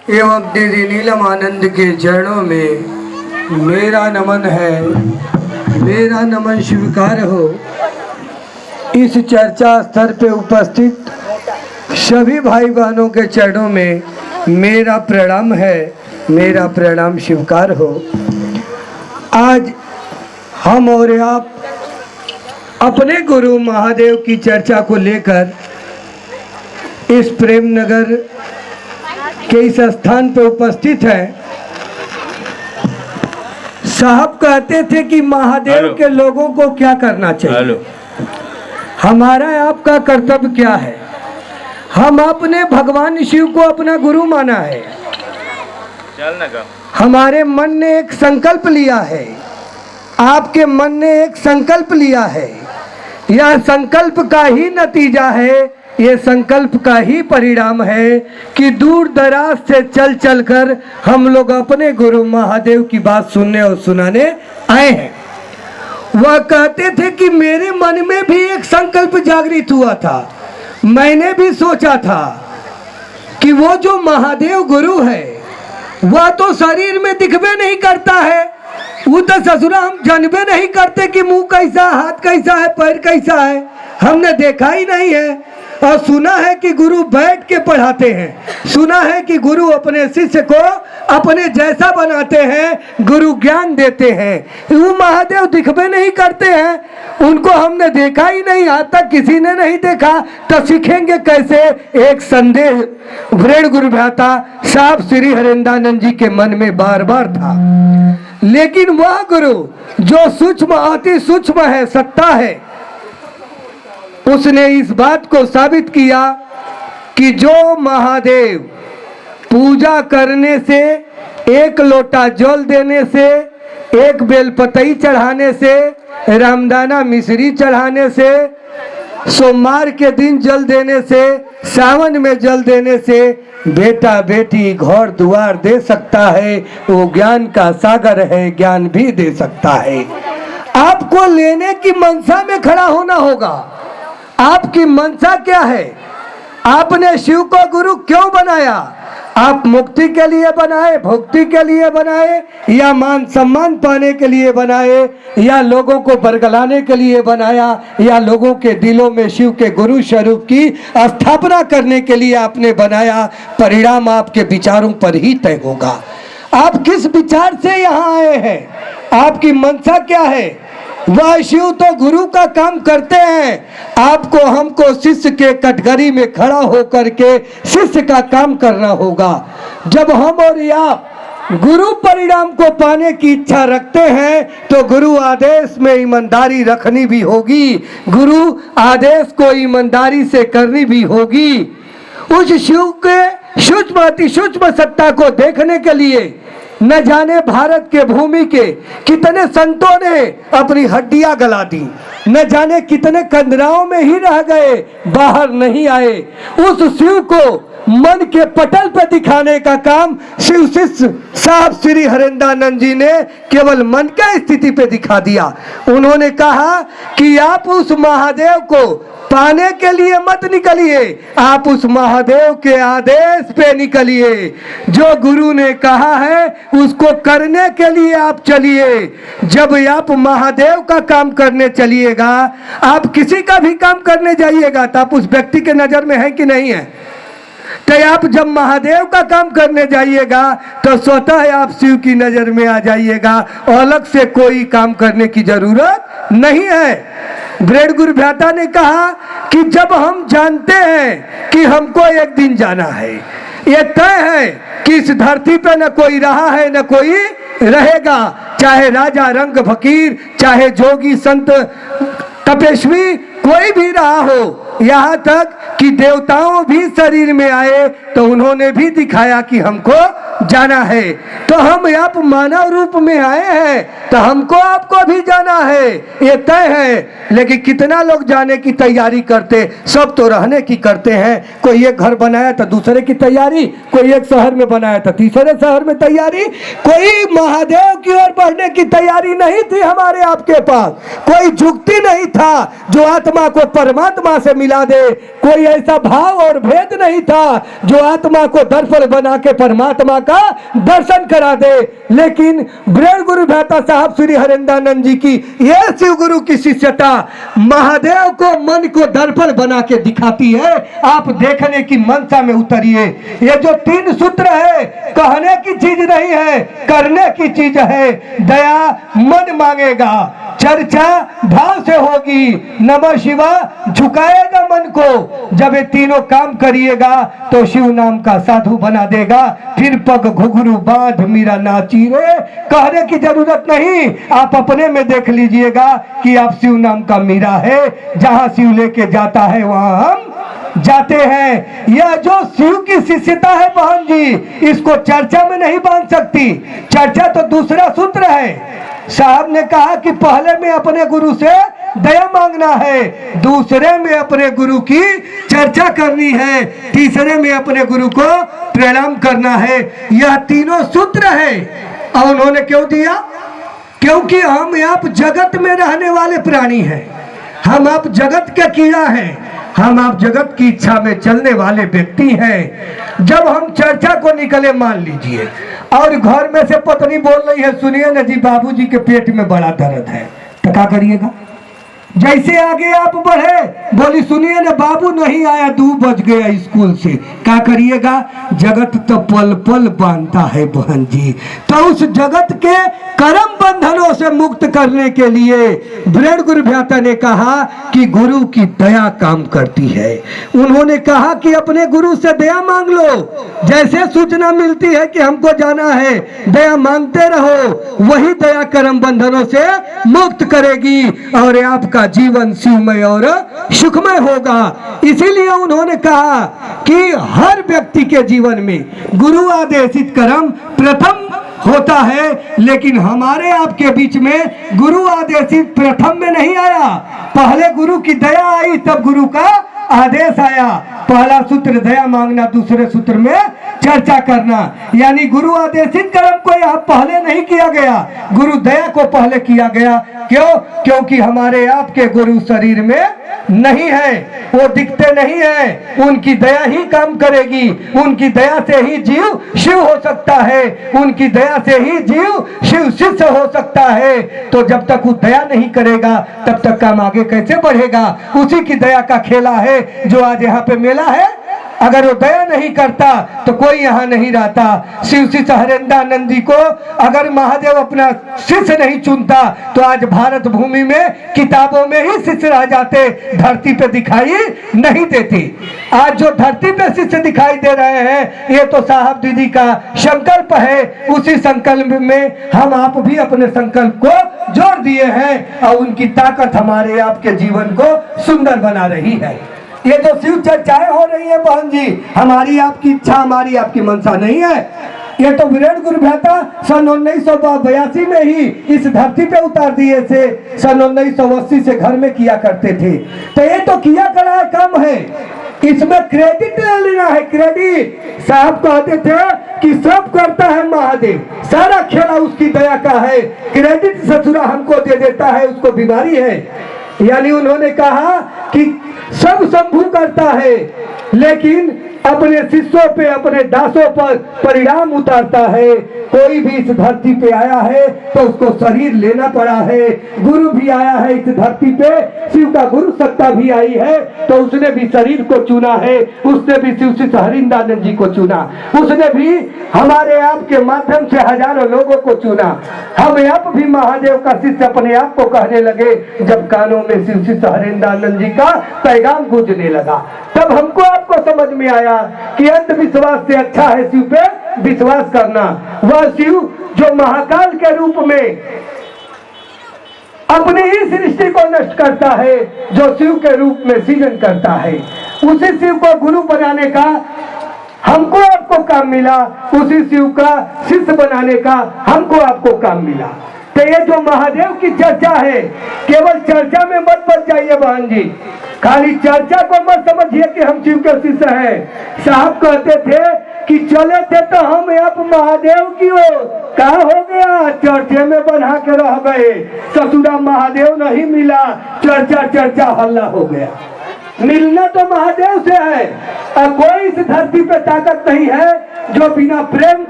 एवं दीदी नीलम आनंद के चरणों में मेरा नमन है, मेरा नमन स्वीकार हो। इस चर्चा स्तर पे उपस्थित सभी भाई बहनों के चरणों में मेरा प्रणाम है, मेरा प्रणाम स्वीकार हो। आज हम और आप अपने गुरु महादेव की चर्चा को लेकर इस प्रेम नगर के इस स्थान पर उपस्थित हैं। साहब कहते थे कि महादेव के लोगों को क्या करना चाहिए, हमारा आपका कर्तव्य क्या है। हम अपने भगवान शिव को अपना गुरु माना है। हमारे मन ने एक संकल्प लिया है, आपके मन ने एक संकल्प लिया है। यह संकल्प का ही नतीजा है, ये संकल्प का ही परिणाम है कि दूर दराज से चल चल कर हम लोग अपने गुरु महादेव की बात सुनने और सुनाने आए हैं। वह कहते थे कि मेरे मन में भी एक संकल्प जागृत हुआ था। मैंने भी सोचा था कि वो जो महादेव गुरु है वह तो शरीर में दिखबे नहीं करता है, वो तो ससुरा हम जानबे नहीं करते कि मुंह कैसा, हाथ कैसा है, पैर कैसा है, हमने देखा ही नहीं है। और सुना है कि गुरु बैठ के पढ़ाते हैं, सुना है कि गुरु अपने शिष्य को अपने जैसा बनाते हैं, गुरु ज्ञान देते हैं। वो महादेव दिखबे नहीं करते हैं, उनको हमने देखा ही नहीं, आज तक किसी ने नहीं देखा, तो सीखेंगे कैसे। एक संदेह वृण गुरु भ्राता साहब श्री हरेंद्रानंद जी के मन में बार बार था। लेकिन वह गुरु जो सूक्ष्म अति सूक्ष्म है, सत्ता है, उसने इस बात को साबित किया कि जो महादेव पूजा करने से, एक लोटा जल देने से, एक बेलपतई चढ़ाने से, रामदाना मिश्री चढ़ाने से, सोमवार के दिन जल देने से, सावन में जल देने से बेटा बेटी घर द्वार दे सकता है। वो ज्ञान का सागर है, ज्ञान भी दे सकता है। आपको लेने की मनसा में खड़ा होना होगा। आपकी मनसा क्या है? आपने शिव को गुरु क्यों बनाया? आप मुक्ति के लिए बनाए, भक्ति के लिए बनाए, या मान सम्मान पाने के लिए बनाए, या लोगों को बरगलाने के लिए बनाया, या लोगों के दिलों में शिव के गुरु स्वरूप की स्थापना करने के लिए आपने बनाया? परिणाम आपके विचारों पर ही तय होगा। आप किस विचार से यहाँ आए हैं, आपकी मनसा क्या है? वह शिव तो गुरु का काम करते हैं, आपको हमको शिष्य के कटघरी में खड़ा होकर के शिष्य का काम करना होगा। जब हम और आप गुरु परिणाम को पाने की इच्छा रखते हैं तो गुरु आदेश में ईमानदारी रखनी भी होगी, गुरु आदेश को ईमानदारी से करनी भी होगी। उस शिव के सूक्ष्म अति सूक्ष्म सत्ता को देखने के लिए न जाने भारत के भूमि के कितने संतों ने अपनी हड्डियां गला दी, न जाने कितने कंदराओं में ही रह गए, बाहर नहीं आए। उस शिव को मन के पटल पर दिखाने का काम शिव शिष्य साहब श्री हरेंद्रानंद जी ने केवल मन का स्थिति पे दिखा दिया। उन्होंने कहा कि आप उस महादेव को पाने के लिए मत निकलिए, आप उस महादेव के आदेश पे निकलिए। जो गुरु ने कहा है उसको करने के लिए आप चलिए। जब आप महादेव का काम करने चलिएगा, आप किसी का भी काम करने जाइएगा तो आप उस व्यक्ति के नजर में है कि नहीं है? तो आप जब महादेव का काम करने जाइएगा तो स्वतः आप शिव की नजर में आ जाइएगा, अलग से कोई काम करने की जरूरत नहीं है। वृण गुरु भ्राता ने कहा कि जब हम जानते हैं कि हमको एक दिन जाना है, ये तय है कि इस धरती पे न कोई रहा है न कोई रहेगा, चाहे राजा रंग फकीर, चाहे जोगी संत तपस्वी कोई भी रहा हो, यहाँ तक कि देवताओं भी शरीर में आए तो उन्होंने भी दिखाया कि हमको जाना है। तो हम आप मानव रूप में आए हैं तो हमको आपको भी जाना है, ये तय है। लेकिन कितना लोग जाने की तैयारी करते, सब तो रहने की करते हैं। कोई एक घर बनाया तो दूसरे की तैयारी, कोई एक शहर में बनाया तो तीसरे शहर में तैयारी। कोई महादेव की ओर बढ़ने की तैयारी नहीं थी हमारे आपके पास। कोई जुक्ति नहीं था जो आत्मा को परमात्मा से मिला दे। कोई ऐसा भाव और भेद नहीं था जो आत्मा को दर्पण बना के परमात्मा का दर्शन करा दे। लेकिन ब्रह्म गुरु भ्राता साहब श्री हरेंद्रानंद जी की ये शिव गुरु की शिष्यता महादेव को मन को दर्पण बना के दिखाती है। आप देखने की मनसा में उतरिए। ये जो 3 सूत्र है कहने की चीज नहीं है, करने की चीज है। दया मन मांगेगा, चर्चा भाव से होगी, नमः शिवाय झुकाएगा मन को। जब ये तीनों काम करिएगा तो शिव नाम का साधु बना देगा। फिर पग घुघरू बांध मीरा नाची रे, कहने की जरूरत नहीं। आप अपने में देख लीजिएगा कि आप शिव नाम का मीरा है। जहां शिव लेके जाता है वहां हम जाते हैं। यह जो शिव की शिष्यता है बहन जी, इसको चर्चा में नहीं बांध सकती। चर्चा तो दूसरा सूत्र है। साहब ने कहा कि पहले में अपने गुरु से दया मांगना है, दूसरे में अपने गुरु की चर्चा करनी है, तीसरे में अपने गुरु को प्रणाम करना है। यह तीनों सूत्र है। और उन्होंने क्यों दिया? क्योंकि हम आप जगत में रहने वाले प्राणी हैं। हम आप जगत के कीड़ा हैं। हम आप जगत की इच्छा में चलने वाले व्यक्ति हैं। जब हम चर्चा को निकले मान लीजिए और घर में से पत्नी बोल रही है, सुनिए ना जी बाबूजी के पेट में बड़ा दर्द है, तो क्या करिएगा? जैसे आगे आप बढ़े, बोली सुनिए ना बाबू नहीं आया, 2 बज गया स्कूल से, क्या करिएगा? जगत तो पल पल बांधता है बहन जी। तो उस जगत के कर्म बंधनों से मुक्त करने के लिए ब्रह्म गुरु भ्राता ने कहा कि गुरु की दया काम करती है। उन्होंने कहा कि अपने गुरु से दया मांग लो। जैसे सूचना मिलती है कि हमको जाना है, दया मांगते रहो, वही दया कर्म बंधनों से मुक्त करेगी और आपका जीवन शिवमय और सुखमय होगा। इसीलिए उन्होंने कहा कि हर व्यक्ति के जीवन में गुरु आदेशित कर्म प्रथम होता है। लेकिन हमारे आपके बीच में गुरु आदेशित प्रथम में नहीं आया। पहले गुरु की दया आई, तब गुरु का आदेश आया। पहला सूत्र दया मांगना, दूसरे सूत्र में चर्चा करना। यानी गुरु आदेशित कर्म को यहाँ पहले नहीं किया गया, गुरु दया को पहले किया गया। क्यों? क्योंकि हमारे आपके गुरु शरीर में नहीं है, वो दिखते नहीं है। उनकी दया ही काम करेगी। उनकी दया से ही जीव शिव हो सकता है, उनकी दया से ही जीव शिव शिष्य हो सकता है। तो जब तक वो दया नहीं करेगा तब तक काम आगे कैसे बढ़ेगा? उसी की दया का खेला है जो आज यहाँ पे मेला है। अगर वो दया नहीं करता तो कोई यहाँ नहीं रहता। शिव शिष्य हरेंद्रानंद जी को अगर महादेव अपना शिष्य नहीं चुनता तो आज भारत भूमि में किताबों में ही शिष्य रह जाते, धरती पे दिखाई नहीं देती। आज जो धरती पे शिष्य दिखाई दे रहे हैं ये तो साहब दीदी का संकल्प है। उसी संकल्प में हम आप भी अपने संकल्प को जोड़ दिए हैं और उनकी ताकत हमारे आपके जीवन को सुंदर बना रही है। ये जो शिव चर्चाएं हो रही है बहन जी, हमारी आपकी इच्छा, हमारी आपकी मनसा नहीं है। ये तो ब्रह्म गुरु भ्राता सन 1982 में ही इस धरती पे उतार दिए थे। सन 1980 से घर में किया करते थे। तो ये तो किया करा काम है, इसमें क्रेडिट ले लेना है। क्रेडिट साहब कहते थे कि सब करता है महादेव, सारा खेला उसकी दया का है, क्रेडिट ससुरा हमको दे देता है, उसको बीमारी है। यानी उन्होंने कहा कि सब शंभू करता है लेकिन अपने शिष्यों पे, अपने दासों पर परिणाम उतारता है। कोई भी इस धरती पे आया है तो उसको शरीर लेना पड़ा है। गुरु भी आया है इस धरती पे, शिव का गुरु सत्ता भी आई है तो उसने भी शरीर को चुना है। उसने भी शिव शिष्य हरिंद्रानंद जी को चुना, उसने भी हमारे आप के माध्यम से हजारों लोगों को चुना। हम आप भी महादेव का शिष्य अपने आप को कहने लगे जब कानों में शिव शिष्य हरिंद्रानंद जी का पैगाम गूंजने लगा। तब हमको आपको समझ में आया कि अंधविश्वास से अच्छा है शिव पे विश्वास करना। वह शिव जो महाकाल के रूप में अपनी ही सृष्टि को नष्ट करता है, जो शिव के रूप में सृजन करता है, उसी शिव को गुरु बनाने का हमको आपको काम मिला, उसी शिव का शिष्य बनाने का हमको आपको काम मिला। तो ये जो महादेव की चर्चा है, केवल चर्चा में मत बच जाइए बहन जी, खाली चर्चा को मत समझिए कि हम शिव के शिष्य हैं। साहब कहते थे कि चले थे तो हम आप महादेव की ओर, क्या हो गया, चर्चे में बना के रह गए, ससुरा महादेव नहीं मिला, चर्चा चर्चा हल्ला हो गया। मिलना तो महादेव से है, और कोई इस धरती पे ताकत नहीं है जो बिना प्रेम